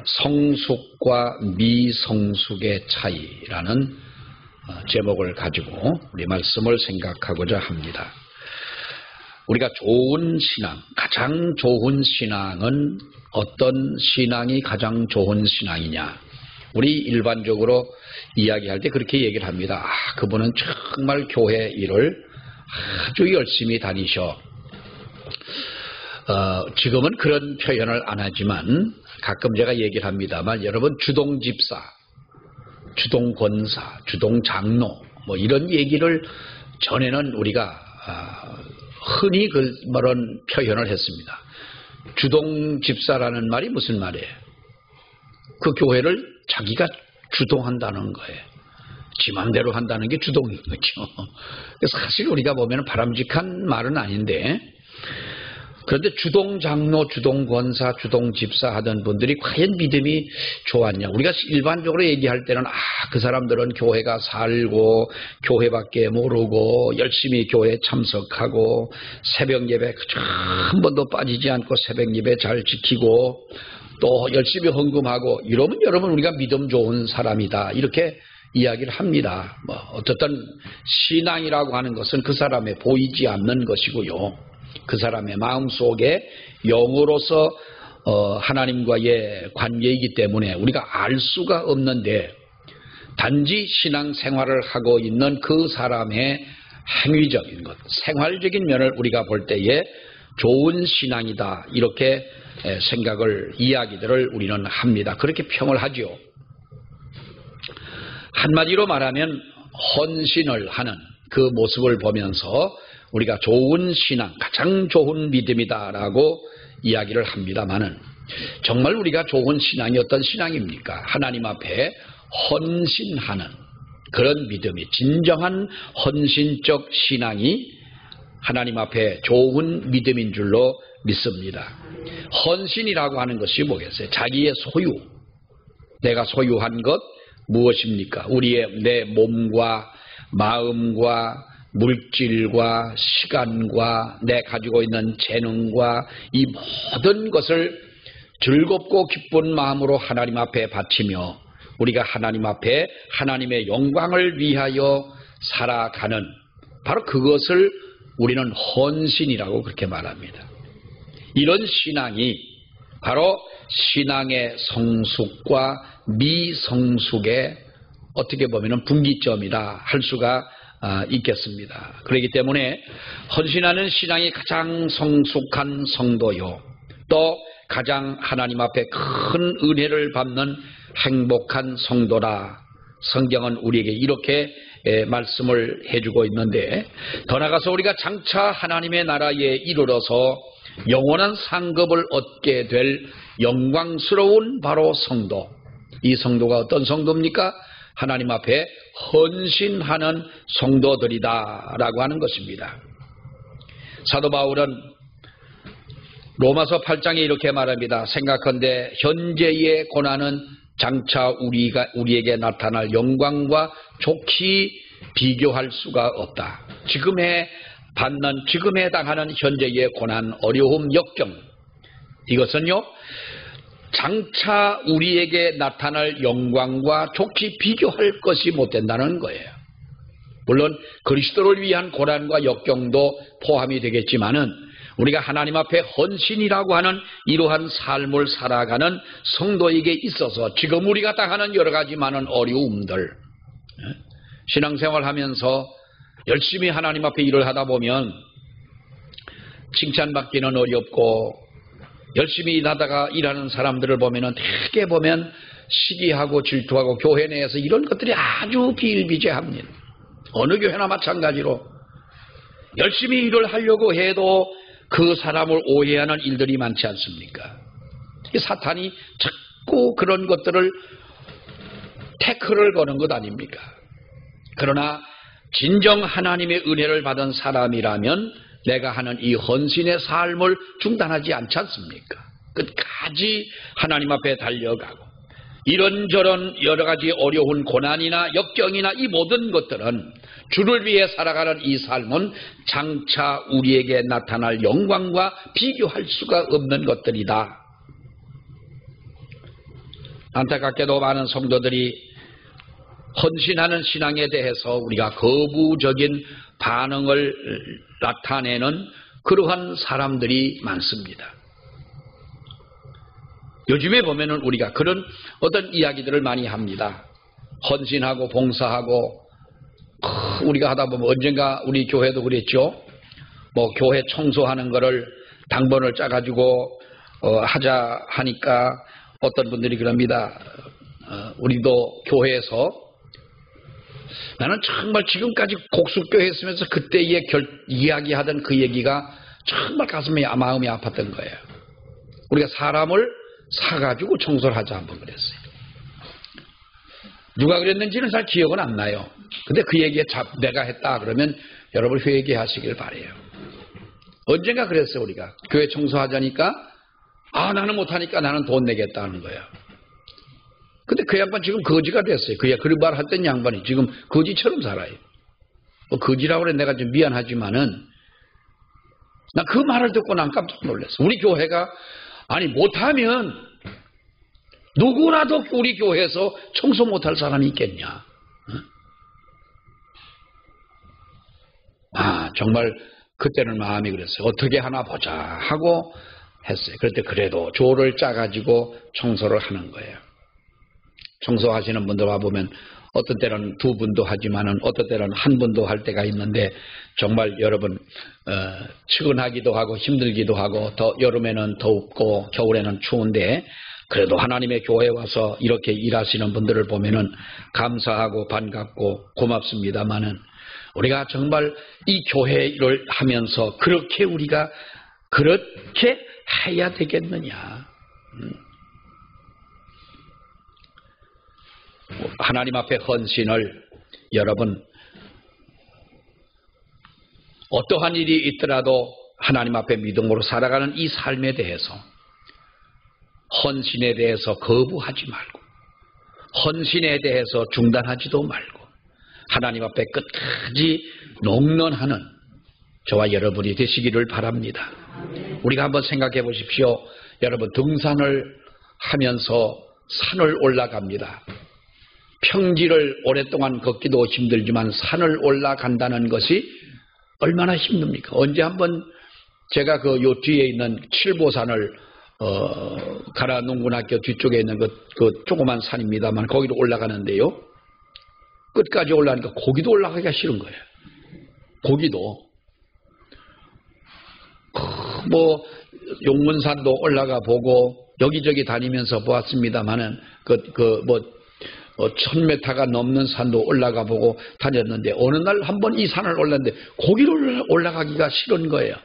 성숙과 미성숙의 차이라는 제목을 가지고 우리 말씀을 생각하고자 합니다. 우리가 좋은 신앙, 가장 좋은 신앙은 어떤 신앙이 가장 좋은 신앙이냐? 우리 일반적으로 이야기할 때 그렇게 얘기를 합니다. 그분은 정말 교회 일을 아주 열심히 다니셔. 지금은 그런 표현을 안 하지만 가끔 제가 얘기를 합니다만, 여러분 주동집사, 주동권사, 주동장로 뭐 이런 얘기를 전에는 우리가 흔히 그런 표현을 했습니다. 주동집사라는 말이 무슨 말이에요? 그 교회를 자기가 주동한다는 거예요. 지 맘대로 한다는 게 주동인 거죠. 그래서 사실 우리가 보면 바람직한 말은 아닌데, 그런데 주동장로, 주동권사, 주동집사 하던 분들이 과연 믿음이 좋았냐? 우리가 일반적으로 얘기할 때는 그 사람들은 교회가 살고 교회밖에 모르고 열심히 교회에 참석하고 새벽 예배 한 번도 빠지지 않고 새벽 예배 잘 지키고 또 열심히 헌금하고 이러면 여러분 우리가 믿음 좋은 사람이다, 이렇게 이야기를 합니다. 어쨌든 신앙이라고 하는 것은 그 사람의 보이지 않는 것이고요. 그 사람의 마음속에 영으로서 하나님과의 관계이기 때문에 우리가 알 수가 없는데, 단지 신앙생활을 하고 있는 그 사람의 행위적인 것, 생활적인 면을 우리가 볼 때에 좋은 신앙이다, 이렇게 생각을, 이야기들을 우리는 합니다. 그렇게 평을 하죠. 한마디로 말하면 헌신을 하는 그 모습을 보면서 우리가 좋은 신앙, 가장 좋은 믿음이다라고 이야기를 합니다만은, 정말 우리가 좋은 신앙이 어떤 신앙입니까? 하나님 앞에 헌신하는 그런 믿음이, 진정한 헌신적 신앙이 하나님 앞에 좋은 믿음인 줄로 믿습니다. 헌신이라고 하는 것이 뭐겠어요? 자기의 소유, 내가 소유한 것 무엇입니까? 내 몸과 마음과 물질과 시간과 내 가지고 있는 재능과 이 모든 것을 즐겁고 기쁜 마음으로 하나님 앞에 바치며 우리가 하나님 앞에 하나님의 영광을 위하여 살아가는, 바로 그것을 우리는 헌신이라고 그렇게 말합니다. 이런 신앙이 바로 신앙의 성숙과 미성숙의 어떻게 보면 분기점이다 할 수가 있겠습니다. 그렇기 때문에 헌신하는 신앙이 가장 성숙한 성도요, 또 가장 하나님 앞에 큰 은혜를 받는 행복한 성도라, 성경은 우리에게 이렇게 말씀을 해주고 있는데, 더 나아가서 우리가 장차 하나님의 나라에 이르러서 영원한 상급을 얻게 될 영광스러운 바로 성도, 이 성도가 어떤 성도입니까? 하나님 앞에 헌신하는 성도들이다 라고 하는 것입니다. 사도 바울은 로마서 8장에 이렇게 말합니다. 생각컨대 현재의 고난은 장차 우리에게 나타날 영광과 좋게 비교할 수가 없다. 지금에 당하는 현재의 고난, 어려움, 역경, 이것은요 장차 우리에게 나타날 영광과 좋게 비교할 것이 못 된다는 거예요. 물론 그리스도를 위한 고난과 역경도 포함이 되겠지만은, 우리가 하나님 앞에 헌신이라고 하는 이러한 삶을 살아가는 성도에게 있어서 지금 우리가 당하는 여러 가지 많은 어려움들, 신앙생활 하면서 열심히 하나님 앞에 일을 하다 보면 칭찬받기는 어렵고, 열심히 일하는 사람들을 보면은 되게 보면 시기하고 질투하고, 교회 내에서 이런 것들이 아주 비일비재합니다. 어느 교회나 마찬가지로 열심히 일을 하려고 해도 그 사람을 오해하는 일들이 많지 않습니까? 사탄이 자꾸 그런 것들을 태클을 거는 것 아닙니까? 그러나 진정 하나님의 은혜를 받은 사람이라면 내가 하는 이 헌신의 삶을 중단하지 않지 않습니까? 끝까지 하나님 앞에 달려가고, 이런저런 여러 가지 어려운 고난이나 역경이나 이 모든 것들은 주를 위해 살아가는 이 삶은 장차 우리에게 나타날 영광과 비교할 수가 없는 것들이다. 안타깝게도 많은 성도들이 헌신하는 신앙에 대해서 우리가 거부적인 반응을 나타내는 그러한 사람들이 많습니다. 요즘에 보면은 우리가 그런 어떤 이야기들을 많이 합니다. 헌신하고 봉사하고 우리가 하다 보면 언젠가 우리 교회도 그랬죠. 뭐 교회 청소하는 거를 당번을 짜가지고 하자 하니까 어떤 분들이 그럽니다. 우리도 교회에서 나는 정말 지금까지 곡숙교회 했으면서 그때의 이야기하던 그 얘기가 정말 가슴에 마음이 아팠던 거예요. 우리가 사람을 사가지고 청소를 하자 한번 그랬어요. 누가 그랬는지는 잘 기억은 안 나요. 근데 그 얘기에 내가 했다 그러면 여러분 회개하시길 바래요. 언젠가 그랬어요. 우리가 교회 청소하자니까 나는 못하니까 나는 돈 내겠다는 거예요. 근데 그 양반 지금 거지가 됐어요. 그런 말 했던 양반이 지금 거지처럼 살아요. 뭐 거지라고 그래 내가 좀 미안하지만은 나 그 말을 듣고 난 깜짝 놀랐어. 우리 교회가 못하면 누구라도 우리 교회에서 청소 못할 사람이 있겠냐. 정말 그때는 마음이 그랬어요. 어떻게 하나 보자 하고 했어요. 그런데 그래도 조를 짜가지고 청소를 하는 거예요. 청소하시는 분들 와보면 어떤 때는 두 분도 하지만은 어떤 때는 한 분도 할 때가 있는데 정말 여러분 측은하기도 하고 힘들기도 하고 더 여름에는 덥고 겨울에는 추운데 그래도 하나님의 교회에 와서 이렇게 일하시는 분들을 보면은 감사하고 반갑고 고맙습니다만은 우리가 정말 이 교회 일을 하면서 그렇게 우리가 그렇게 해야 되겠느냐. 하나님 앞에 헌신을 여러분 어떠한 일이 있더라도 하나님 앞에 믿음으로 살아가는 이 삶에 대해서 헌신에 대해서 거부하지 말고 헌신에 대해서 중단하지도 말고 하나님 앞에 끝까지 농런하는 저와 여러분이 되시기를 바랍니다. 우리가 한번 생각해 보십시오. 여러분 등산을 하면서 산을 올라갑니다. 평지를 오랫동안 걷기도 힘들지만 산을 올라간다는 것이 얼마나 힘듭니까? 언제 한번 제가 요 뒤에 있는 칠보산을 가라농군학교 뒤쪽에 있는 그 조그만 산입니다만 거기로 올라가는데요. 끝까지 올라가니까 거기도 올라가기가 싫은 거예요. 거기도 뭐 용문산도 올라가 보고 여기저기 다니면서 보았습니다만은 1000m가 넘는 산도 올라가 보고 다녔는데 어느 날 한번 이 산을 올랐는데 거기를 올라가기가 싫은 거예요.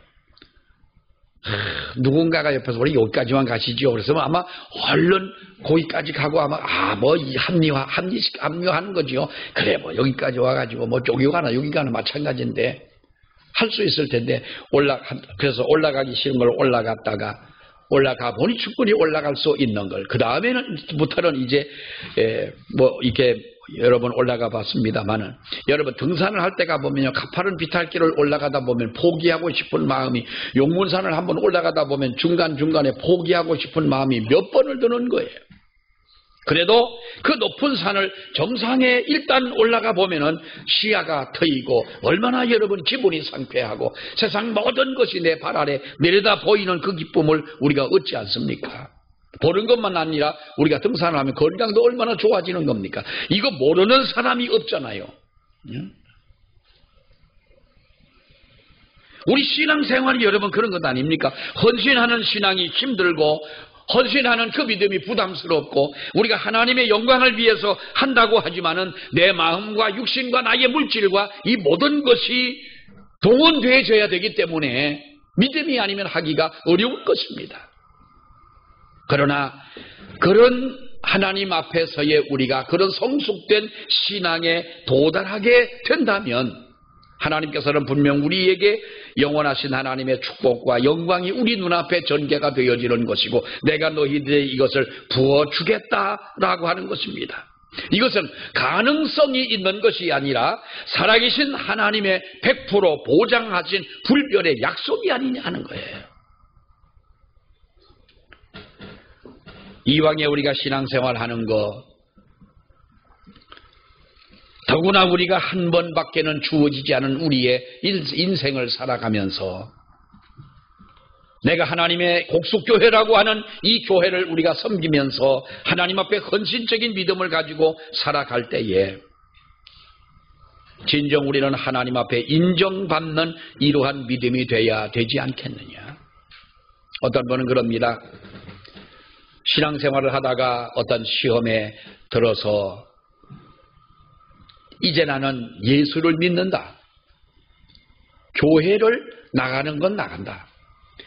누군가가 옆에서 우리 여기까지만 가시죠. 그래서 아마 얼른 거기까지 가고 아마 합류하는 거죠. 그래 뭐 여기까지 와가지고 뭐 여기 가나 여기 가나 마찬가지인데 할 수 있을 텐데 그래서 올라가기 싫은 걸 올라가 보니 충분히 올라갈 수 있는 걸. 그 다음에는부터는 이제 뭐 이렇게 여러분 올라가 봤습니다만은 여러분 등산을 할 때가 보면요 가파른 비탈길을 올라가다 보면 포기하고 싶은 마음이 용문산을 한번 올라가다 보면 중간중간에 포기하고 싶은 마음이 몇 번을 드는 거예요. 그래도 그 높은 산을 정상에 일단 올라가 보면은 시야가 트이고 얼마나 여러분 기분이 상쾌하고 세상 모든 것이 내 발 아래 내려다 보이는 그 기쁨을 우리가 얻지 않습니까? 보는 것만 아니라 우리가 등산을 하면 건강도 얼마나 좋아지는 겁니까? 이거 모르는 사람이 없잖아요. 우리 신앙생활이 여러분 그런 것 아닙니까? 헌신하는 신앙이 힘들고 헌신하는 그 믿음이 부담스럽고 우리가 하나님의 영광을 위해서 한다고 하지만은 내 마음과 육신과 나의 물질과 이 모든 것이 동원되어져야 되기 때문에 믿음이 아니면 하기가 어려울 것입니다. 그러나 그런 하나님 앞에서의 우리가 그런 성숙된 신앙에 도달하게 된다면 하나님께서는 분명 우리에게 영원하신 하나님의 축복과 영광이 우리 눈앞에 전개가 되어지는 것이고 내가 너희들에게 이것을 부어주겠다라고 하는 것입니다. 이것은 가능성이 있는 것이 아니라 살아계신 하나님의 100% 보장하신 불변의 약속이 아니냐 하는 거예요. 이왕에 우리가 신앙생활 하는 거, 더구나 우리가 한 번밖에는 주어지지 않은 우리의 인생을 살아가면서 내가 하나님의 곡숙교회라고 하는 이 교회를 우리가 섬기면서 하나님 앞에 헌신적인 믿음을 가지고 살아갈 때에 진정 우리는 하나님 앞에 인정받는 이러한 믿음이 돼야 되지 않겠느냐. 어떤 분은 그럽니다. 신앙생활을 하다가 어떤 시험에 들어서 이제 나는 예수를 믿는다. 교회를 나가는 건 나간다.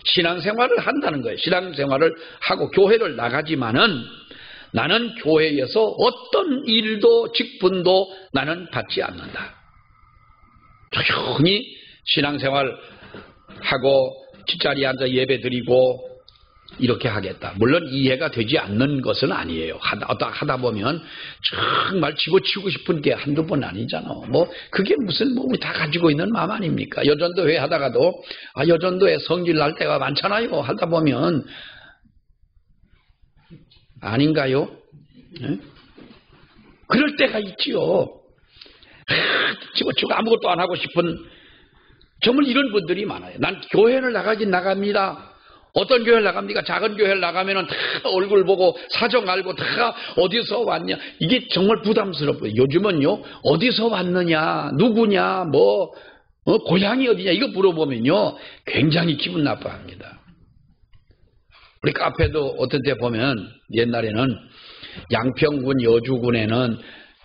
신앙생활을 한다는 거예요. 신앙생활을 하고 교회를 나가지만은 나는 교회에서 어떤 일도 직분도 나는 받지 않는다. 조용히 신앙생활하고 뒷자리에 앉아 예배드리고 이렇게 하겠다. 물론 이해가 되지 않는 것은 아니에요. 하다 보면 정말 집어치우고 싶은 게 한두 번 아니잖아. 그게 무슨 우리 다 가지고 있는 마음 아닙니까? 여전도회 하다가도 여전도회 성질 날 때가 많잖아요. 하다 보면 아닌가요? 네? 그럴 때가 있지요. 집어치우고 아무것도 안 하고 싶은 정말 이런 분들이 많아요. 난 교회를 나가긴 나갑니다. 어떤 교회를 나갑니까? 작은 교회를 나가면은 다 얼굴 보고 사정 알고 다 어디서 왔냐. 이게 정말 부담스럽고요. 요즘은요, 어디서 왔느냐, 누구냐, 고향이 어디냐, 이거 물어보면요, 굉장히 기분 나빠합니다. 우리 카페도 어떤 때 보면 옛날에는 양평군 여주군에는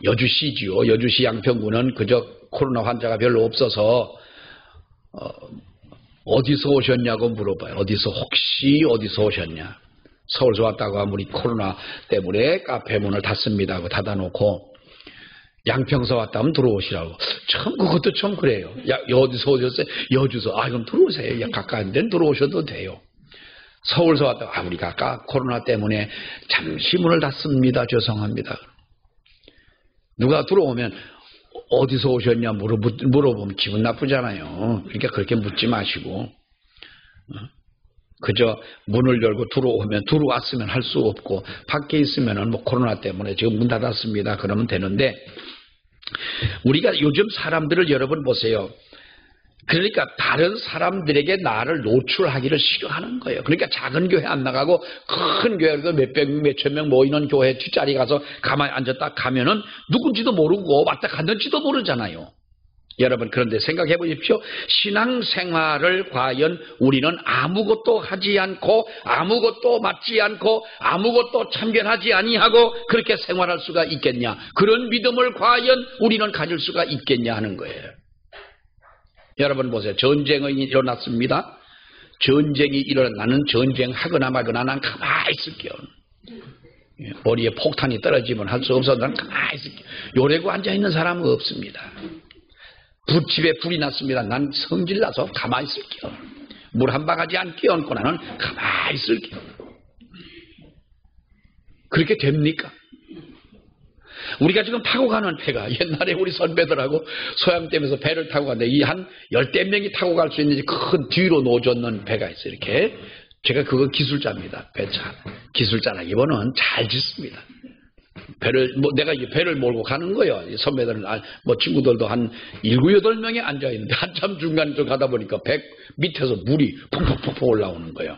여주시지요. 여주시 양평군은 그저 코로나 환자가 별로 없어서 어디서 오셨냐고 물어봐요. 혹시 어디서 오셨냐. 서울서 왔다고 하면 우리 코로나 때문에 카페 문을 닫습니다 하고 닫아놓고 양평서 왔다면 들어오시라고. 참 그것도 좀 그래요. 어디서 오셨어요? 여주서. 그럼 들어오세요. 가까운 데는 들어오셔도 돼요. 서울서 왔다고 우리가 아까 코로나 때문에 잠시 문을 닫습니다. 죄송합니다. 누가 들어오면 어디서 오셨냐 물어보면 기분 나쁘잖아요. 그러니까 그렇게 묻지 마시고 그저 문을 열고 들어왔으면 할 수 없고 밖에 있으면은 코로나 때문에 지금 문 닫았습니다. 그러면 되는데 우리가 요즘 사람들을 여러분 보세요. 그러니까 다른 사람들에게 나를 노출하기를 싫어하는 거예요. 그러니까 작은 교회 안 나가고 큰 교회에서 몇천 명 모이는 교회 뒷자리 가서 가만히 앉았다 가면은 누군지도 모르고 왔다 갔는지도 모르잖아요. 여러분 그런데 생각해 보십시오. 신앙생활을 과연 우리는 아무것도 하지 않고 아무것도 맡지 않고 아무것도 참견하지 아니하고 그렇게 생활할 수가 있겠냐. 그런 믿음을 과연 우리는 가질 수가 있겠냐 하는 거예요. 여러분 보세요. 전쟁이 일어났습니다. 전쟁이 나는 전쟁하거나 말거나 난 가만히 있을게요. 머리에 폭탄이 떨어지면 할 수 없어서 난 가만히 있을게요. 요래고 앉아있는 사람은 없습니다. 집에 불이 났습니다. 난 성질나서 가만히 있을게요. 물 한 바가지 안 끼얹고 나는 가만히 있을게요. 그렇게 됩니까? 우리가 지금 타고 가는 배가 옛날에 우리 선배들하고 소양댐에서 배를 타고 갔는데 이 한 10대 명이 타고 갈 수 있는 큰 뒤로 놓아놓는 배가 있어요. 이렇게. 제가 그거 기술자입니다. 배차. 기술자라기보다는 잘 짓습니다. 내가 이 배를 몰고 가는 거예요. 선배들은, 친구들도 한 7, 8명이 앉아있는데 한참 중간에 가다 보니까 배 밑에서 물이 펑펑펑펑 올라오는 거예요.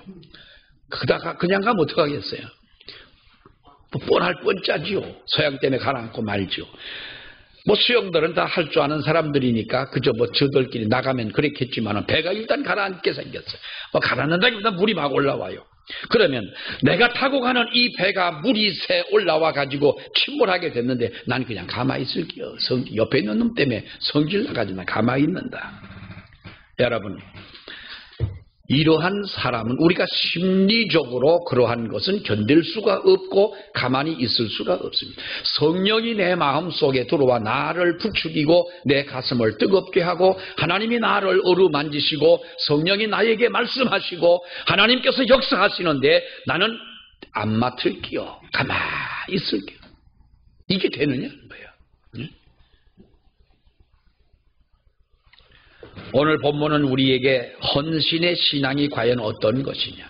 그냥 가면 어떡하겠어요? 뻔할 뻔짜지요. 소양 때문에 가라앉고 말지요. 수영들은 다 할 줄 아는 사람들이니까 그저 저들끼리 나가면 그랬겠지만 배가 일단 가라앉게 생겼어요. 가라앉는다기보다 물이 막 올라와요. 그러면 내가 타고 가는 이 배가 물이 새 올라와 가지고 침몰하게 됐는데 난 그냥 가만히 있을게요. 옆에 있는 놈 때문에 성질 나가지만 가만히 있는다. 여러분, 이러한 사람은 우리가 심리적으로 그러한 것은 견딜 수가 없고 가만히 있을 수가 없습니다. 성령이 내 마음속에 들어와 나를 부추기고 내 가슴을 뜨겁게 하고 하나님이 나를 어루만지시고 성령이 나에게 말씀하시고 하나님께서 역사하시는데 나는 안 맡을게요. 가만히 있을게요. 이게 되느냐는 거예요. 오늘 본문은 우리에게 헌신의 신앙이 과연 어떤 것이냐.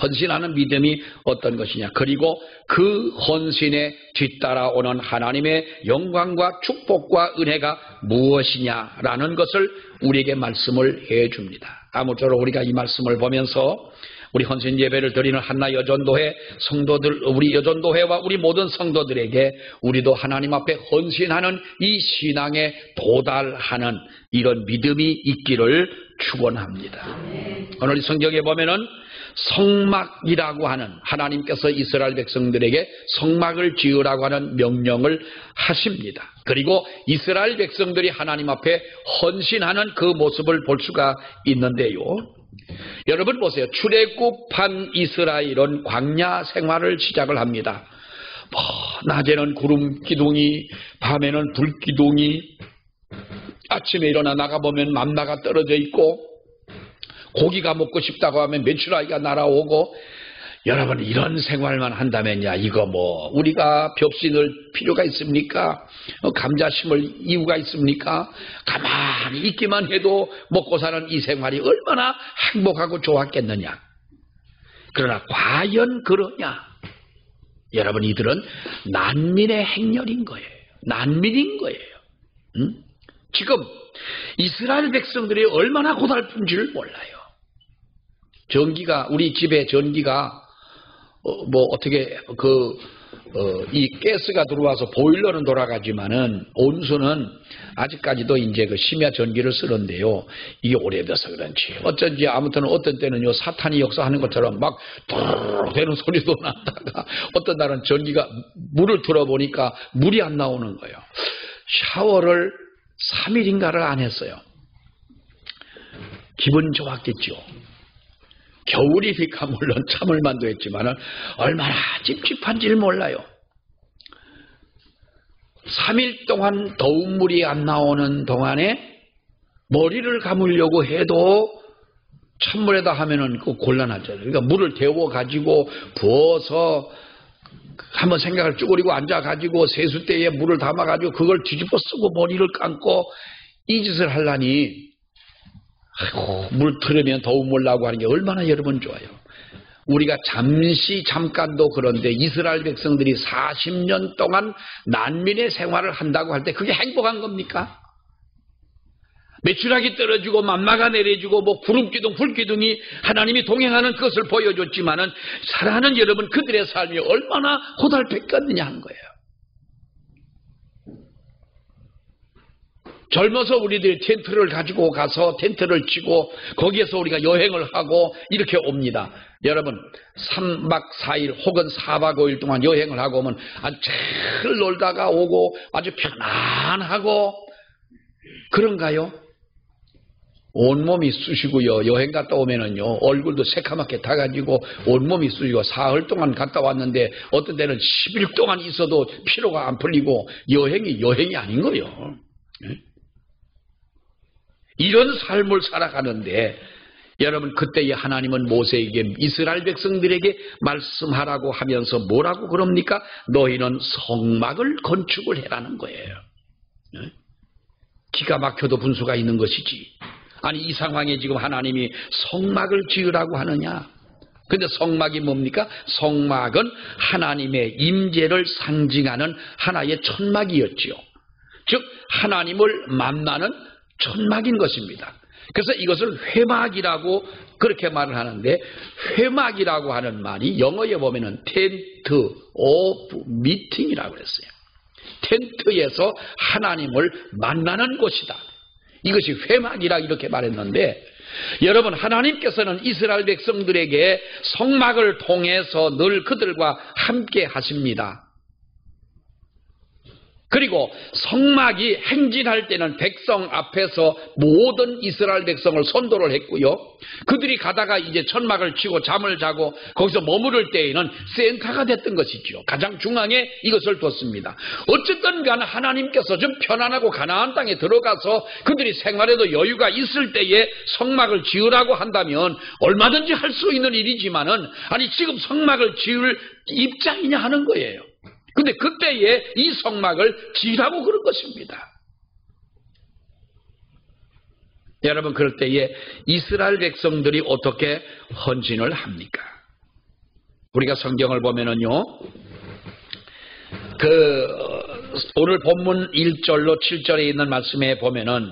헌신하는 믿음이 어떤 것이냐. 그리고 그 헌신에 뒤따라오는 하나님의 영광과 축복과 은혜가 무엇이냐라는 것을 우리에게 말씀을 해줍니다. 아무쪼록 우리가 이 말씀을 보면서 우리 헌신 예배를 드리는 한나 여전도회 성도들, 우리 여전도회와 우리 모든 성도들에게 우리도 하나님 앞에 헌신하는 이 신앙에 도달하는 이런 믿음이 있기를 축원합니다. 오늘 이 성경에 보면은 성막이라고 하는, 하나님께서 이스라엘 백성들에게 성막을 지으라고 하는 명령을 하십니다. 그리고 이스라엘 백성들이 하나님 앞에 헌신하는 그 모습을 볼 수가 있는데요. 여러분 보세요. 출애굽한 이스라엘은 광야 생활을 시작을 합니다. 낮에는 구름 기둥이, 밤에는 불 기둥이, 아침에 일어나 나가보면 만나가 떨어져 있고, 고기가 먹고 싶다고 하면 메추라기가 날아오고, 여러분 이런 생활만 한다면야 이거 우리가 벽시 넣을 필요가 있습니까? 감자 심을 이유가 있습니까? 가만히 있기만 해도 먹고 사는 이 생활이 얼마나 행복하고 좋았겠느냐. 그러나 과연 그러냐? 여러분 이들은 난민의 행렬인 거예요. 난민인 거예요. 지금 이스라엘 백성들이 얼마나 고달픈지를 몰라요. 전기가, 우리 집에 전기가 어떻게 이 가스가 들어와서 보일러는 돌아가지만은 온수는 아직까지도 이제 그 심야 전기를 쓰는데요. 이게 오래돼서 그런지 어쩐지 아무튼 어떤 때는요 사탄이 역사하는 것처럼 막 도르르 되는 소리도 나다가 어떤 날은 전기가 물을 틀어보니까 물이 안 나오는 거예요. 샤워를 3일인가를 안 했어요. 기분 좋았겠죠. 겨울이니까 물론 참을만도 했지만 얼마나 찝찝한지를 몰라요. 3일 동안 더운 물이 안 나오는 동안에 머리를 감으려고 해도 찬물에다 하면은 그 곤란하잖아요. 그러니까 물을 데워가지고 부어서 한번 생각을 쭈그리고 앉아가지고 세숫대에 물을 담아가지고 그걸 뒤집어 쓰고 머리를 감고 이 짓을 하려니 아이고, 물 틀으면 더운 물 나고 하는 게 얼마나 여러분 좋아요. 우리가 잠깐도 그런데 이스라엘 백성들이 40년 동안 난민의 생활을 한다고 할 때 그게 행복한 겁니까? 메추라기 떨어지고 만나가 내려지고 구름기둥 불기둥이 하나님이 동행하는 것을 보여줬지만은 사랑하는 여러분 그들의 삶이 얼마나 고달팠겠느냐 하는 거예요. 젊어서 우리들이 텐트를 가지고 가서 텐트를 치고 거기에서 우리가 여행을 하고 이렇게 옵니다. 여러분 3박 4일 혹은 4박 5일 동안 여행을 하고 오면 아주 잘 놀다가 오고 아주 편안하고 그런가요? 온몸이 쑤시고요. 여행 갔다 오면은요 얼굴도 새카맣게 타가지고 온몸이 쑤시고 사흘 동안 갔다 왔는데 어떤 때는 10일 동안 있어도 피로가 안 풀리고 여행이 아닌 거예요. 이런 삶을 살아가는데 여러분 그때에 하나님은 모세에게 이스라엘 백성들에게 말씀하라고 하면서 뭐라고 그럽니까? 너희는 성막을 건축을 해라는 거예요. 기가 막혀도 분수가 있는 것이지. 아니 이 상황에 지금 하나님이 성막을 지으라고 하느냐? 근데 성막이 뭡니까? 성막은 하나님의 임재를 상징하는 하나의 천막이었지요. 즉 하나님을 만나는 천막인 것입니다. 그래서 이것을 회막이라고 그렇게 말을 하는데 회막이라고 하는 말이 영어에 보면은 텐트 오브 미팅이라고 그랬어요. 텐트에서 하나님을 만나는 곳이다. 이것이 회막이라 이렇게 말했는데 여러분 하나님께서는 이스라엘 백성들에게 성막을 통해서 늘 그들과 함께 하십니다. 그리고 성막이 행진할 때는 백성 앞에서 모든 이스라엘 백성을 선도를 했고요. 그들이 가다가 이제 천막을 치고 잠을 자고 거기서 머무를 때에는 센터가 됐던 것이죠. 가장 중앙에 이것을 뒀습니다. 어쨌든 간에 하나님께서 좀 편안하고 가나안 땅에 들어가서 그들이 생활에도 여유가 있을 때에 성막을 지으라고 한다면 얼마든지 할 수 있는 일이지만은 아니 지금 성막을 지을 입장이냐 하는 거예요. 근데 그때에 이 성막을 지으라고 그런 것입니다. 여러분 그럴 때에 이스라엘 백성들이 어떻게 헌신을 합니까? 우리가 성경을 보면은요, 오늘 본문 1절로 7절에 있는 말씀에 보면은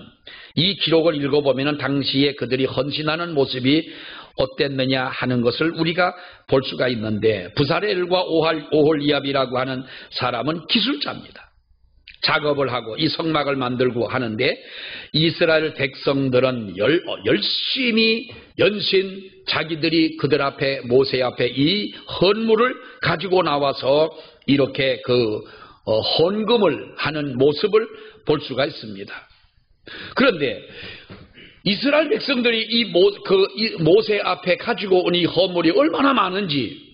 이 기록을 읽어보면은 당시에 그들이 헌신하는 모습이 어땠느냐 하는 것을 우리가 볼 수가 있는데, 부살엘과 오홀리압이라고 하는 사람은 기술자입니다. 작업을 하고 이 성막을 만들고 하는데, 이스라엘 백성들은 열심히 연신 자기들이 그들 앞에, 모세 앞에 이 헌물을 가지고 나와서 이렇게 헌금을 하는 모습을 볼 수가 있습니다. 그런데 이스라엘 백성들이 이 모세 앞에 가지고 온 이 헌물이 얼마나 많은지,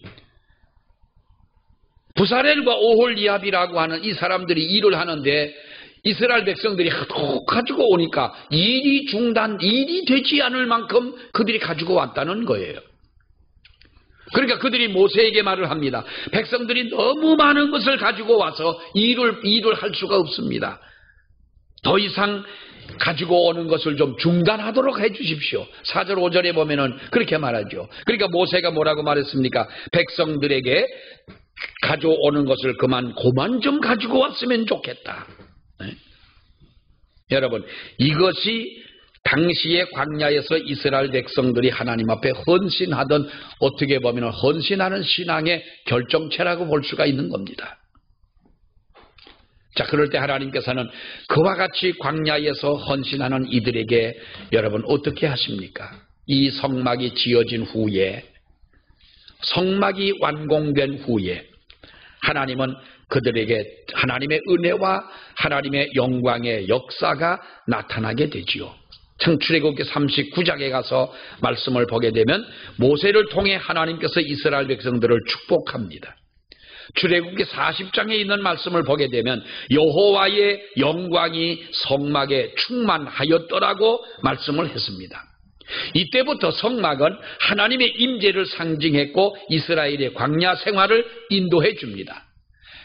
부살엘과 오홀리압이라고 하는 이 사람들이 일을 하는데 이스라엘 백성들이 하도 가지고 오니까 일이 되지 않을 만큼 그들이 가지고 왔다는 거예요. 그러니까 그들이 모세에게 말을 합니다. 백성들이 너무 많은 것을 가지고 와서 일을 할 수가 없습니다. 더 이상 가지고 오는 것을 좀 중단하도록 해 주십시오. 4절 5절에 보면은 그렇게 말하죠. 그러니까 모세가 뭐라고 말했습니까? 백성들에게 가져오는 것을 그만 좀 가지고 왔으면 좋겠다. 네? 여러분, 이것이 당시의 광야에서 이스라엘 백성들이 하나님 앞에 헌신하던, 어떻게 보면 헌신하는 신앙의 결정체라고 볼 수가 있는 겁니다. 자, 그럴 때 하나님께서는 그와 같이 광야에서 헌신하는 이들에게 여러분 어떻게 하십니까? 이 성막이 지어진 후에, 성막이 완공된 후에 하나님은 그들에게 하나님의 은혜와 하나님의 영광의 역사가 나타나게 되지요. 출애굽기 39장에 가서 말씀을 보게 되면 모세를 통해 하나님께서 이스라엘 백성들을 축복합니다. 출애굽기 40장에 있는 말씀을 보게 되면 여호와의 영광이 성막에 충만하였더라고 말씀을 했습니다. 이때부터 성막은 하나님의 임재를 상징했고 이스라엘의 광야 생활을 인도해 줍니다.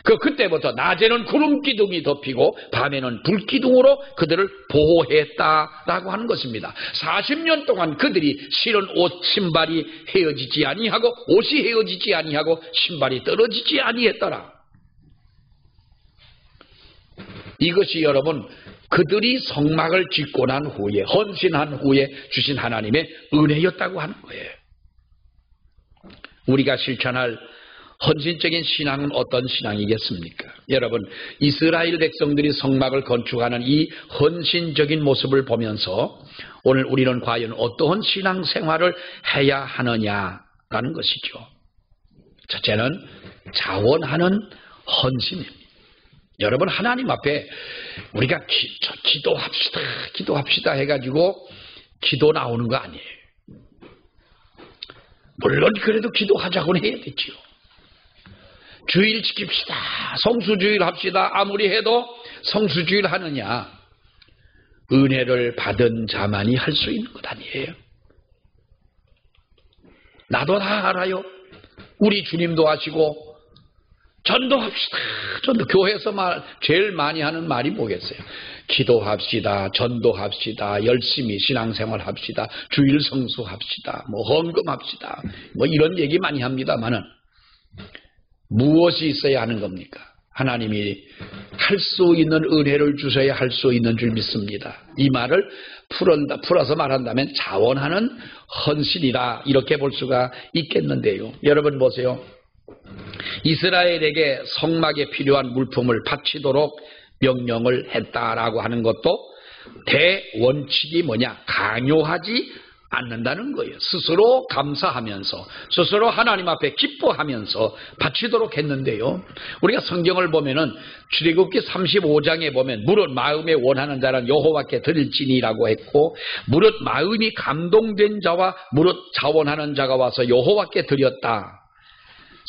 그때부터 낮에는 구름 기둥이 덮이고 밤에는 불 기둥으로 그들을 보호했다라고 하는 것입니다. 40년 동안 그들이 실은 신발이 헤어지지 아니하고, 옷이 헤어지지 아니하고 신발이 떨어지지 아니했더라. 이것이 여러분, 그들이 성막을 짓고 난 후에, 헌신한 후에 주신 하나님의 은혜였다고 하는 거예요. 우리가 실천할 헌신적인 신앙은 어떤 신앙이겠습니까? 여러분, 이스라엘 백성들이 성막을 건축하는 이 헌신적인 모습을 보면서 오늘 우리는 과연 어떠한 신앙생활을 해야 하느냐라는 것이죠. 첫째는 자원하는 헌신입니다. 여러분, 하나님 앞에 우리가 기도합시다 해가지고 기도 나오는 거 아니에요. 물론 그래도 기도하자고는 해야 되지요. 주일 지킵시다, 성수주일 합시다. 아무리 해도 성수주일 하느냐? 은혜를 받은 자만이 할 수 있는 것 아니에요. 나도 다 알아요. 우리 주님도 하시고. 전도합시다. 교회에서 제일 많이 하는 말이 뭐겠어요? 기도합시다, 전도합시다, 열심히 신앙생활 합시다, 주일 성수합시다, 헌금합시다, 이런 얘기 많이 합니다만은 무엇이 있어야 하는 겁니까? 하나님이 할 수 있는 은혜를 주셔야 할 수 있는 줄 믿습니다. 이 말을 풀어서 말한다면 자원하는 헌신이라 이렇게 볼 수가 있겠는데요. 여러분 보세요. 이스라엘에게 성막에 필요한 물품을 바치도록 명령을 했다라고 하는 것도 대원칙이 뭐냐? 강요하지 않는다는 거예요. 스스로 감사하면서, 스스로 하나님 앞에 기뻐하면서 바치도록 했는데요. 우리가 성경을 보면은 출애굽기 35장에 보면 무릇 마음에 원하는 자는 여호와께 드릴지니라고 했고, 무릇 마음이 감동된 자와 무릇 자원하는 자가 와서 여호와께 드렸다.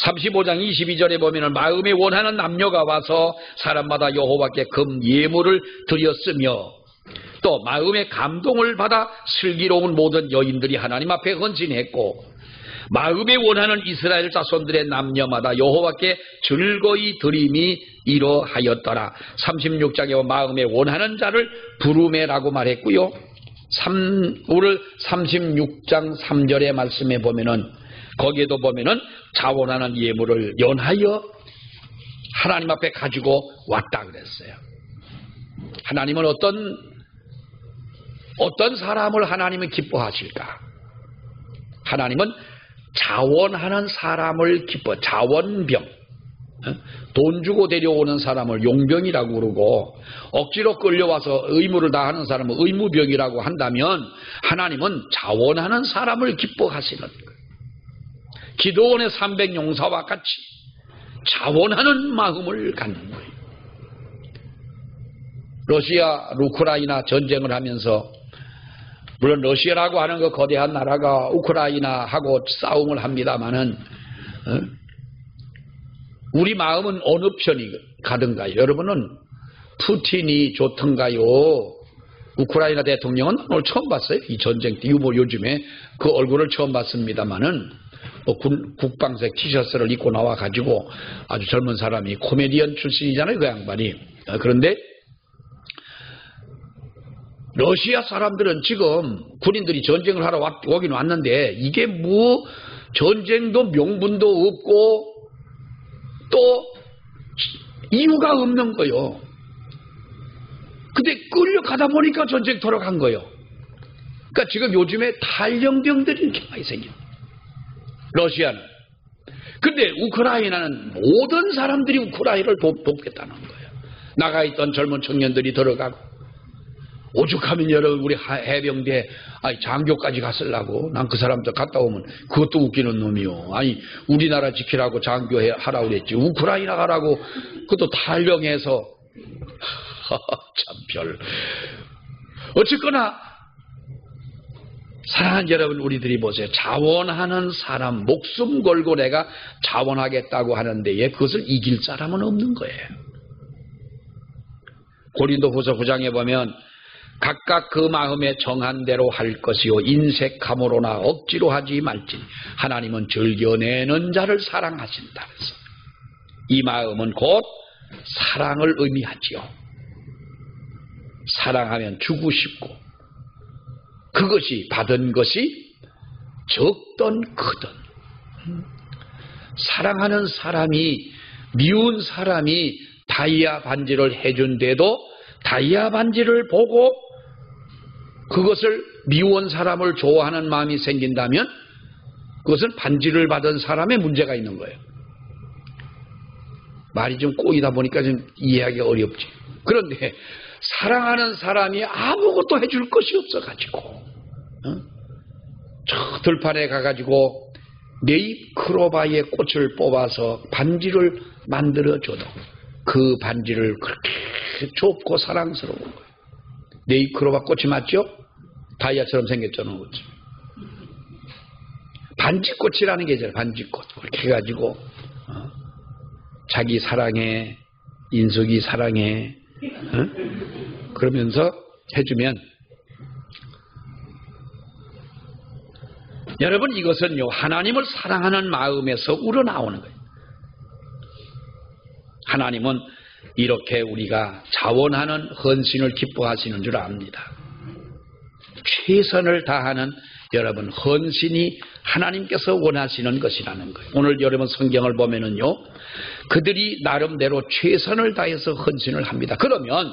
35장 22절에 보면은 마음에 원하는 남녀가 와서 사람마다 여호와께 금 예물을 드렸으며, 또 마음의 감동을 받아 슬기로운 모든 여인들이 하나님 앞에 헌신했고, 마음에 원하는 이스라엘 자손들의 남녀마다 여호와께 즐거이 드림이 이러하였더라. 36장에 마음에 원하는 자를 부르매라고 말했고요. 오늘 36장 3절의 말씀에 보면은 거기에도 보면은 자원하는 예물을 연하여 하나님 앞에 가지고 왔다 그랬어요. 하나님은 어떤 사람을 하나님은 기뻐하실까? 하나님은 자원하는 사람을 자원병. 돈 주고 데려오는 사람을 용병이라고 그러고 억지로 끌려와서 의무를 다하는 사람은 의무병이라고 한다면 하나님은 자원하는 사람을 기뻐하시는 거예요. 기도원의 300용사와 같이 자원하는 마음을 갖는 거예요. 러시아, 우크라이나 전쟁을 하면서 물론 러시아라고 하는 그 거대한 나라가 우크라이나하고 싸움을 합니다마는 우리 마음은 어느 편이 가든가요? 여러분은 푸틴이 좋던가요? 우크라이나 대통령은 오늘 처음 봤어요. 이 전쟁 때 요즘에 그 얼굴을 처음 봤습니다마는 국방색 티셔츠를 입고 나와가지고 아주 젊은 사람이 코미디언 출신이잖아요. 그 양반이. 그런데 러시아 사람들은 지금 군인들이 전쟁을 하러 오긴 왔는데 이게 뭐 전쟁도 명분도 없고 또 이유가 없는 거요. 근데 끌려가다 보니까 전쟁터로 간 거요. 그러니까 지금 요즘에 탈영병들이 이렇게 많이 생겨. 러시아는. 근데 우크라이나는 모든 사람들이 우크라이나를 돕겠다는 거예요. 나가있던 젊은 청년들이 들어가고 오죽하면 여러분 우리 해병대 장교까지 갔으려고. 난 그 사람들 갔다 오면 그것도 웃기는 놈이요. 아니 우리나라 지키라고 장교 하라고 그랬지 우크라이나 가라고 그것도 탈영해서 참 어쨌거나 사랑하는 여러분, 우리들이 보세요. 자원하는 사람, 목숨 걸고 내가 자원하겠다고 하는 데에 그것을 이길 사람은 없는 거예요. 고린도후서 9장에 보면 각각 그 마음에 정한 대로 할 것이요 인색함으로나 억지로 하지 말지 하나님은 즐겨내는 자를 사랑하신다. 그래서 이 마음은 곧 사랑을 의미하지요. 사랑하면 주고 싶고 그것이 받은 것이 적든 크든 사랑하는 사람이 미운 사람이 다이아 반지를 해준데도 다이아 반지를 보고 그것을 미운 사람을 좋아하는 마음이 생긴다면 그것은 반지를 받은 사람의 문제가 있는 거예요. 말이 좀 꼬이다 보니까 좀 이해하기 어렵지. 그런데 사랑하는 사람이 아무것도 해줄 것이 없어가지고 저 들판에 가가지고 네잎크로바의 꽃을 뽑아서 반지를 만들어줘도 그 반지를 그렇게 좁고 사랑스러운 거예요. 네잎크로바 꽃이 맞죠? 다이아처럼 생겼잖아요. 그렇죠? 반지꽃이라는 게 있잖아요. 반지꽃. 그렇게 해가지고 자기 사랑해, 인숙이 사랑해 그러면서 해주면 여러분 이것은요 하나님을 사랑하는 마음에서 우러나오는 거예요. 하나님은 이렇게 우리가 자원하는 헌신을 기뻐하시는 줄 압니다. 최선을 다하는 여러분 헌신이 하나님께서 원하시는 것이라는 거예요. 오늘 여러분 성경을 보면은요 그들이 나름대로 최선을 다해서 헌신을 합니다. 그러면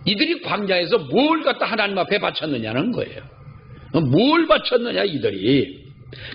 이들이 광야에서 뭘 갖다 하나님 앞에 바쳤느냐는 거예요. 뭘 바쳤느냐 이들이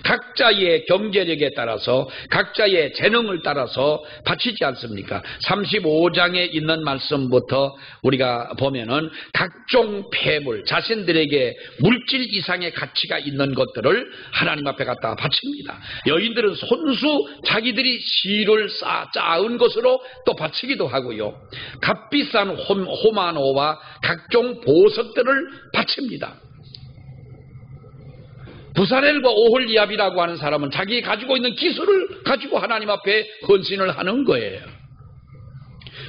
각자의 경제력에 따라서 각자의 재능을 따라서 바치지 않습니까? 35장에 있는 말씀부터 우리가 보면은 각종 폐물 자신들에게 물질 이상의 가치가 있는 것들을 하나님 앞에 갖다 바칩니다. 여인들은 손수 자기들이 실을 쌓은 것으로 또 바치기도 하고요. 값비싼 호마노와 각종 보석들을 바칩니다. 부사렐과 오홀리압이라고 하는 사람은 자기 가지고 있는 기술을 가지고 하나님 앞에 헌신을 하는 거예요.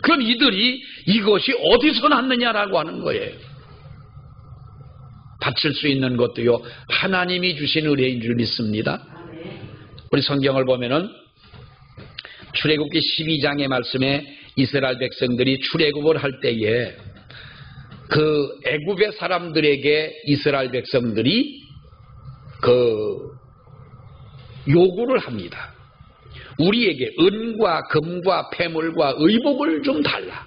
그럼 이들이 이것이 어디서 났느냐라고 하는 거예요. 바칠 수 있는 것도요 하나님이 주신 은혜인 줄 믿습니다. 우리 성경을 보면은 출애굽기 12장의 말씀에 이스라엘 백성들이 출애굽을 할 때에 그 애굽의 사람들에게 이스라엘 백성들이 그 요구를 합니다. 우리에게 은과 금과 폐물과 의복을 좀 달라.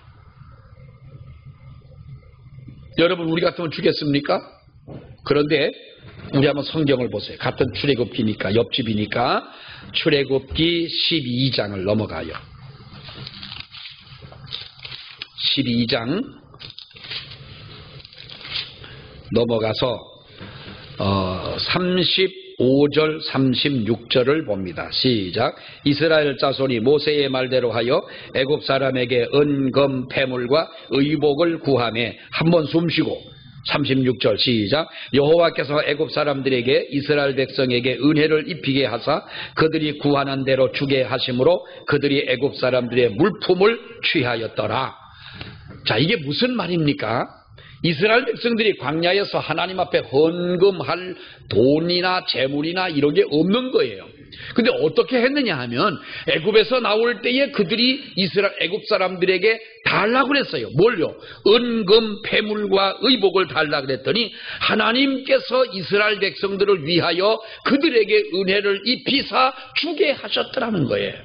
여러분, 우리 같으면 주겠습니까? 그런데 우리 한번 성경을 보세요. 같은 출애굽기니까, 옆집이니까 출애굽기 12장을 넘어가요. 12장 넘어가서 35절 36절을 봅니다. 시작. 이스라엘 자손이 모세의 말대로 하여 애굽 사람에게 은금 폐물과 의복을 구하매 한번 숨쉬고 36절 시작. 여호와께서 애굽 사람들에게 이스라엘 백성에게 은혜를 입히게 하사 그들이 구하는 대로 주게 하심으로 그들이 애굽 사람들의 물품을 취하였더라. 자, 이게 무슨 말입니까? 이스라엘 백성들이 광야에서 하나님 앞에 헌금할 돈이나 재물이나 이런 게 없는 거예요. 근데 어떻게 했느냐 하면 애굽에서 나올 때에 그들이 애굽 사람들에게 달라고 그랬어요. 뭘요? 은금 폐물과 의복을 달라고 그랬더니 하나님께서 이스라엘 백성들을 위하여 그들에게 은혜를 입히사 주게 하셨더라는 거예요.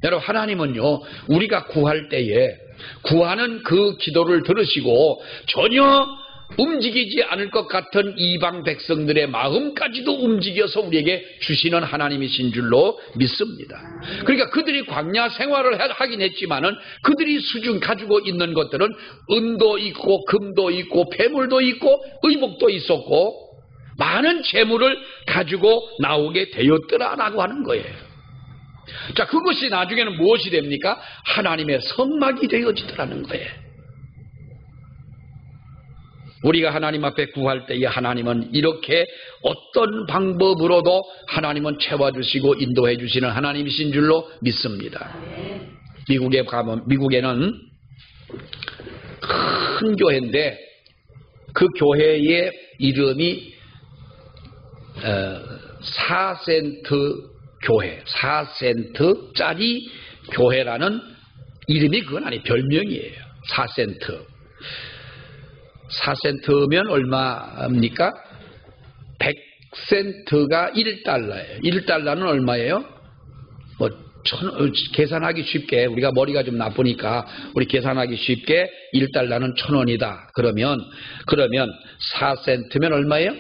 여러분, 하나님은요, 우리가 구할 때에 구하는 그 기도를 들으시고 전혀 움직이지 않을 것 같은 이방 백성들의 마음까지도 움직여서 우리에게 주시는 하나님이신 줄로 믿습니다. 그러니까 그들이 광야 생활을 하긴 했지만은 그들이 가지고 있는 것들은 은도 있고 금도 있고 폐물도 있고 의복도 있었고 많은 재물을 가지고 나오게 되었더라라고 하는 거예요. 자, 그것이 나중에는 무엇이 됩니까? 하나님의 성막이 되어지더라는 거예요. 우리가 하나님 앞에 구할 때에 하나님은 이렇게 어떤 방법으로도 하나님은 채워주시고 인도해 주시는 하나님이신 줄로 믿습니다. 미국에 가면, 미국에는 큰 교회인데 그 교회의 이름이 4센트 교회, 4센트짜리 교회라는 이름이 그건 아니 별명이에요. 4센트. 4센트면 얼마입니까? 100센트가 1달러예요. 1달러는 얼마예요? 계산하기 쉽게, 우리가 머리가 좀 나쁘니까 우리 계산하기 쉽게 1달러는 1,000원이다. 그러면 4센트면 얼마예요?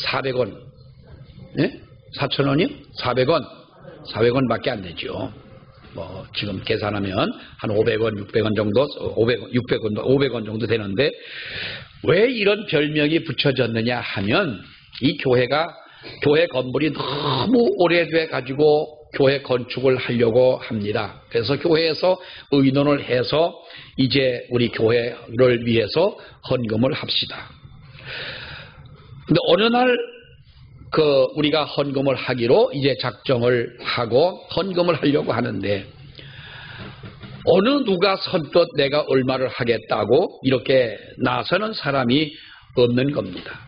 400원. 예? 4,000원이요? 400원. 400원밖에 안 되죠. 지금 계산하면 한 500원, 600원 정도, 500원 정도 되는데 왜 이런 별명이 붙여졌느냐 하면 이 교회 건물이 너무 오래돼 가지고 교회 건축을 하려고 합니다. 그래서 교회에서 의논을 해서 이제 우리 교회를 위해서 헌금을 합시다. 근데 어느 날 우리가 헌금을 하기로 이제 작정을 하고 헌금을 하려고 하는데 어느 누가 선뜻 내가 얼마를 하겠다고 이렇게 나서는 사람이 없는 겁니다.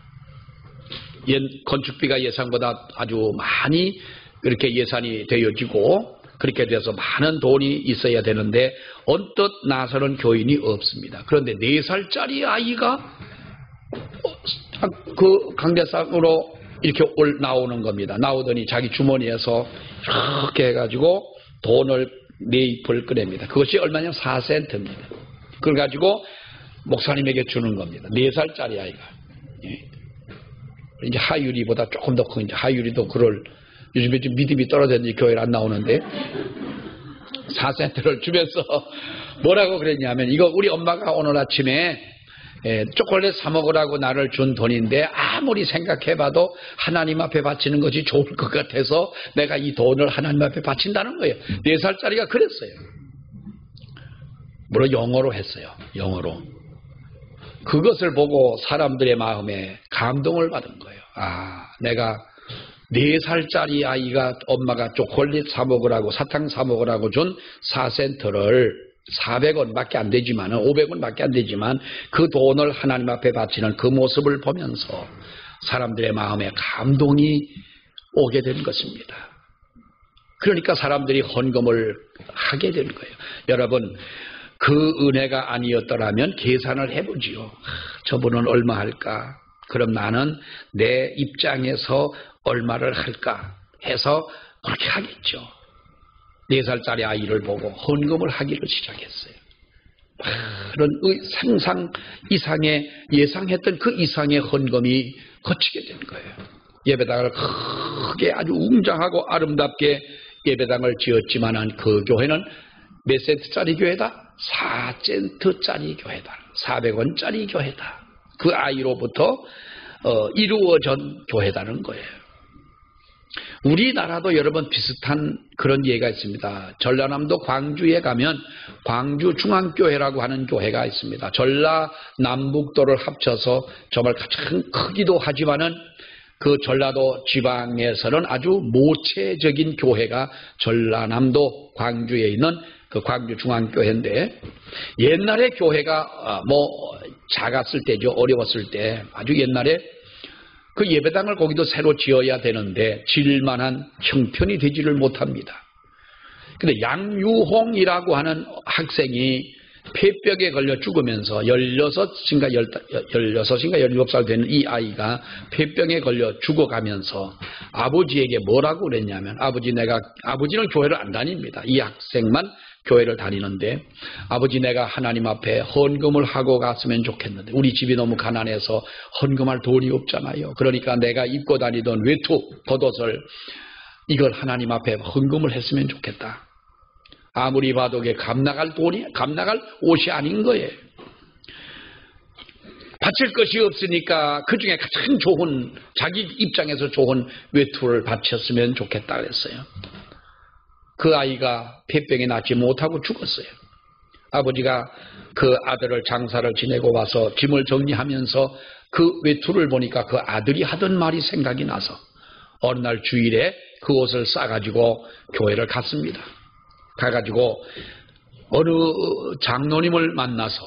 건축비가 예상보다 아주 많이 그렇게 예산이 되어지고 그렇게 돼서 많은 돈이 있어야 되는데 언뜻 나서는 교인이 없습니다. 그런데 4살짜리 아이가 그 강대상으로 이렇게 나오는 겁니다. 나오더니 자기 주머니에서 이렇게 해가지고 돈을 4잎을 꺼냅니다. 그것이 얼마냐면 4센트입니다. 그걸 가지고 목사님에게 주는 겁니다. 4살짜리 아이가. 이제 하유리보다 조금 더 큰, 하유리도 요즘에 좀 믿음이 떨어졌는지 교회를 안 나오는데 4센트를 주면서 뭐라고 그랬냐면 이거 우리 엄마가 오늘 아침에 초콜릿 사 먹으라고 나를 준 돈인데 아무리 생각해봐도 하나님 앞에 바치는 것이 좋을 것 같아서 내가 이 돈을 하나님 앞에 바친다는 거예요. 4살짜리가 그랬어요. 물론 영어로 했어요. 영어로. 그것을 보고 사람들의 마음에 감동을 받은 거예요. 내가 4살짜리 아이가 엄마가 초콜릿 사 먹으라고 사탕 사 먹으라고 준 4센트를 400원밖에 안 되지만 500원밖에 안 되지만 그 돈을 하나님 앞에 바치는 그 모습을 보면서 사람들의 마음에 감동이 오게 된 것입니다. 그러니까 사람들이 헌금을 하게 된 거예요. 여러분, 그 은혜가 아니었더라면 계산을 해보지요. 저분은 얼마 할까? 그럼 나는 내 입장에서 얼마를 할까 해서 그렇게 하겠죠. 4살짜리 아이를 보고 헌금을 하기를 시작했어요. 그런 상상 이상의, 예상했던 그 이상의 헌금이 거치게 된 거예요. 예배당을 크게 아주 웅장하고 아름답게 예배당을 지었지만 그 교회는 몇 센트짜리 교회다? 4센트짜리 교회다. 400원짜리 교회다. 그 아이로부터 이루어진 교회다는 거예요. 우리나라도 여러분 비슷한 그런 예가 있습니다. 전라남도 광주에 가면 광주 중앙교회라고 하는 교회가 있습니다. 전라남북도를 합쳐서 정말 가장 크기도 하지만은 그 전라도 지방에서는 아주 모체적인 교회가 전라남도 광주에 있는 그 광주 중앙교회인데, 옛날에 교회가 작았을 때죠. 어려웠을 때 아주 옛날에 그 예배당을 거기도 새로 지어야 되는데 질만한 형편이 되지를 못합니다. 근데 양유홍이라고 하는 학생이 폐병에 걸려 죽으면서 16인가 17살 되는 이 아이가 폐병에 걸려 죽어가면서 아버지에게 뭐라고 그랬냐면, 아버지는 교회를 안 다닙니다. 이 학생만 교회를 다니는데, 아버지 내가 하나님 앞에 헌금을 하고 갔으면 좋겠는데 우리 집이 너무 가난해서 헌금할 돈이 없잖아요. 그러니까 내가 입고 다니던 외투 겉옷을 이걸 하나님 앞에 헌금을 했으면 좋겠다. 아무리 봐도 그게 감나갈 옷이 아닌 거예요. 바칠 것이 없으니까 그 중에 가장 좋은, 자기 입장에서 좋은 외투를 바쳤으면 좋겠다 그랬어요. 그 아이가 폐병에 낫지 못하고 죽었어요. 아버지가 그 아들을 장사를 지내고 와서 짐을 정리하면서 그 외투를 보니까 그 아들이 하던 말이 생각이 나서 어느 날 주일에 그 옷을 싸가지고 교회를 갔습니다. 가가지고 어느 장로님을 만나서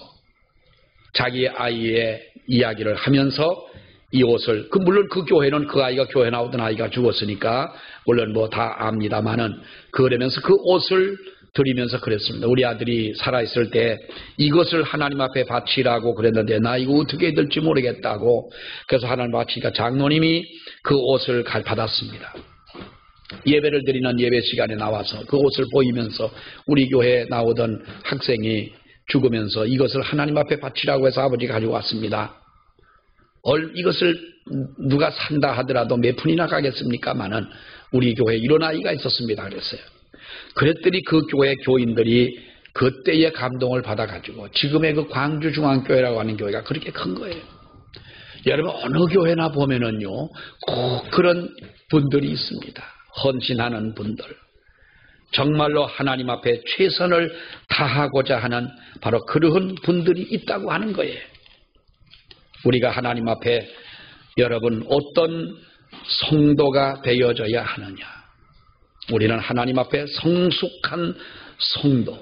자기 아이의 이야기를 하면서 이 옷을, 물론 그 교회는 그 아이가 교회 나오던 아이가 죽었으니까 물론 다 압니다만은, 그러면서 그 옷을 드리면서 그랬습니다. 우리 아들이 살아있을 때 이것을 하나님 앞에 바치라고 그랬는데 나 이거 어떻게 해야 될지 모르겠다고, 그래서 하나님 바치니까 장로님이 그 옷을 받았습니다. 예배를 드리는 예배 시간에 나와서 그 옷을 보이면서 우리 교회에 나오던 학생이 죽으면서 이것을 하나님 앞에 바치라고 해서 아버지가 가지고 왔습니다. 이것을 누가 산다 하더라도 몇 푼이나 가겠습니까마는 우리 교회에 이런 아이가 있었습니다 그랬어요. 그랬더니 그 교회 교인들이 그때의 감동을 받아가지고 지금의 그 광주중앙교회라고 하는 교회가 그렇게 큰 거예요. 여러분 어느 교회나 보면은요 꼭 그런 분들이 있습니다. 헌신하는 분들, 정말로 하나님 앞에 최선을 다하고자 하는 바로 그러한 분들이 있다고 하는 거예요. 우리가 하나님 앞에 여러분 어떤 성도가 되어져야 하느냐? 우리는 하나님 앞에 성숙한 성도,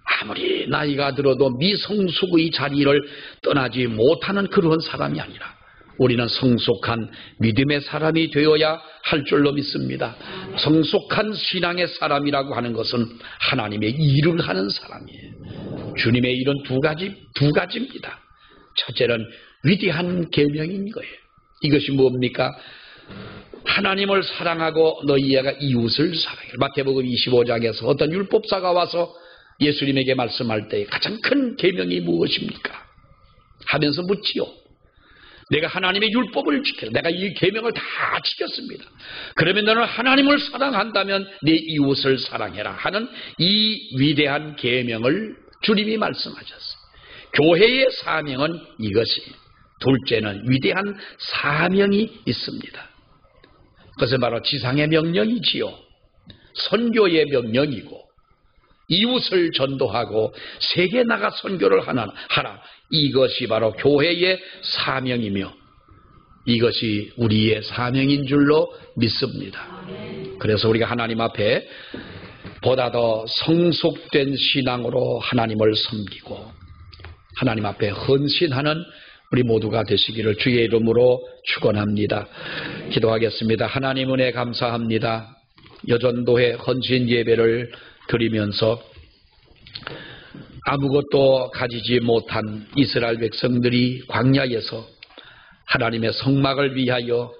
아무리 나이가 들어도 미성숙의 자리를 떠나지 못하는 그런 사람이 아니라 우리는 성숙한 믿음의 사람이 되어야 할 줄로 믿습니다. 성숙한 신앙의 사람이라고 하는 것은 하나님의 일을 하는 사람이에요. 주님의 일은 두 가지입니다. 첫째는 위대한 계명인 거예요. 이것이 뭡니까? 하나님을 사랑하고 너희가 이웃을 사랑해. 마태복음 25장에서 어떤 율법사가 와서 예수님에게 말씀할 때 가장 큰 계명이 무엇입니까? 하면서 묻지요. 내가 하나님의 율법을 지켜, 내가 이 계명을 다 지켰습니다. 그러면 너는 하나님을 사랑한다면 내 이웃을 사랑해라 하는 이 위대한 계명을 주님이 말씀하셨어요. 교회의 사명은 이것이, 둘째는 위대한 사명이 있습니다. 그것은 바로 지상의 명령이지요. 선교의 명령이고 이웃을 전도하고 세계 나가 선교를 하라. 이것이 바로 교회의 사명이며 이것이 우리의 사명인 줄로 믿습니다. 그래서 우리가 하나님 앞에 보다 더 성숙된 신앙으로 하나님을 섬기고 하나님 앞에 헌신하는 우리 모두가 되시기를 주의 이름으로 축원합니다. 기도하겠습니다. 하나님 은혜 감사합니다. 여전도회 헌신 예배를 드리면서 아무것도 가지지 못한 이스라엘 백성들이 광야에서 하나님의 성막을 위하여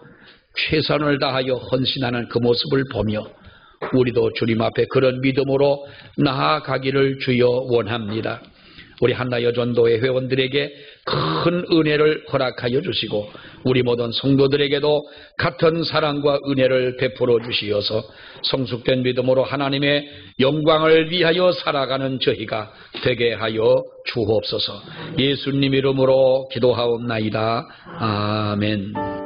최선을 다하여 헌신하는 그 모습을 보며 우리도 주님 앞에 그런 믿음으로 나아가기를 주여 원합니다. 우리 한나여전도회 회원들에게 큰 은혜를 허락하여 주시고 우리 모든 성도들에게도 같은 사랑과 은혜를 베풀어 주시어서 성숙된 믿음으로 하나님의 영광을 위하여 살아가는 저희가 되게 하여 주옵소서. 예수님 이름으로 기도하옵나이다. 아멘.